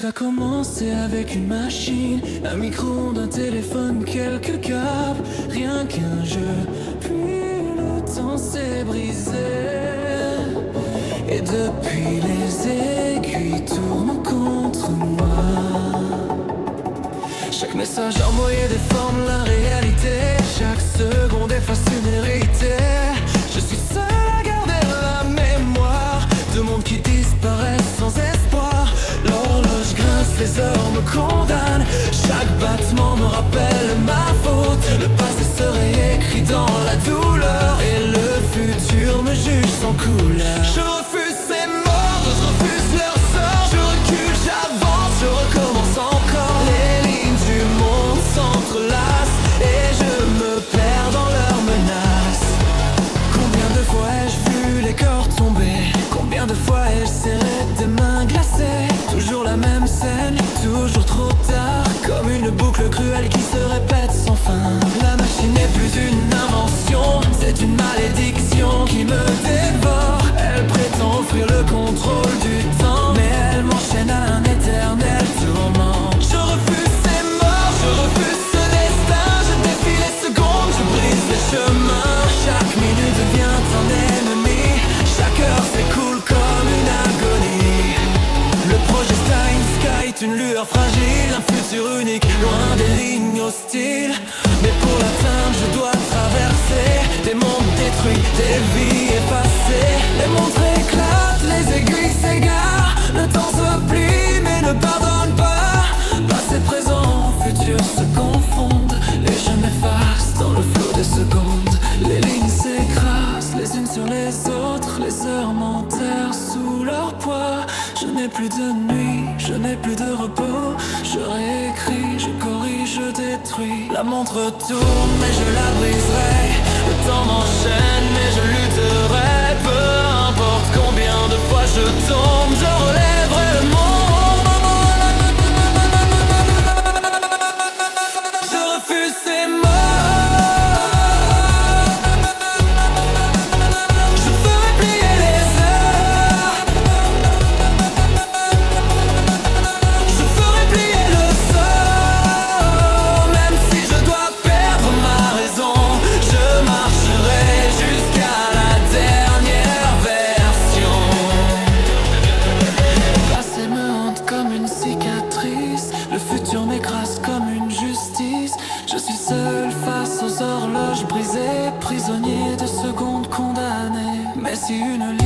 Tout a commencé avec une machine, un micro, un téléphone, quelques câbles, rien qu'un jeu. Puis le temps s'est brisé, et depuis les aiguilles tournent contre moi. Chaque message envoyé déforme la réalité, chaque seconde efface une vérité. Je suis seul à garder la mémoire de mondes qui disparaissent sans espoir. L'horloge grince, les heures me condamnent, chaque battement me rappelle ma faute. Le passé se réécrit dans la douleur, et le futur me juge sans couleur. Je refuse ces morts, je refuse leur sort. Je recule, j'avance, je recommence encore. Les lignes du monde s'entrelacent, et je me perds dans leurs menaces. Combien de fois ai-je vu les corps tomber? Combien de fois ai-je serré des mains glacées? Toujours la même scène, toujours trop tard, comme une boucle cruelle qui se répète sans fin. La machine n'est plus une invention, c'est une malédiction qui me dévore. Elle prétend offrir le contrôle du temps, mais elle m'enchaîne à un éternel tourment. Je refuse ces morts, je refuse ce destin. Je défie les secondes, je brise les chemins. Chaque minute devient un ennemi, chaque heure s'écoule comme une agonie. Le projet Stein Sky est une lueur fragile, un futur unique, loin des lignes hostiles. Mais pour l'atteindre je dois traverser des mondes détruits, des vies effacées. Les montres éclatent, les aiguilles s'égarent, le temps se plie mais ne pardonne pas. Passé, présent, futur se confondent, les jeux m'effacent dans le flot des secondes. Les lignes s'écrasent les unes sur les autres, les heures m'enterrent sous leur poids. Je n'ai plus de nuit, je n'ai plus de repos. Je réécris, je corrige, je détruis. La montre tourne mais je la briserai. Le temps m'enchaîne mais je lutterai. Peu importe combien de fois je tombe, je relèverai le monde. Je refuse ces morts. Je ferai plier les heures. Je ferai plier le sort. Même si je dois perdre ma raison, je marcherai jusqu'à la dernière version. Le passé me hante comme une cicatrice, le futur m'écrase comme une justice. Je suis seul face aux horloges brisées, prisonnier de secondes condamnées. Mais si une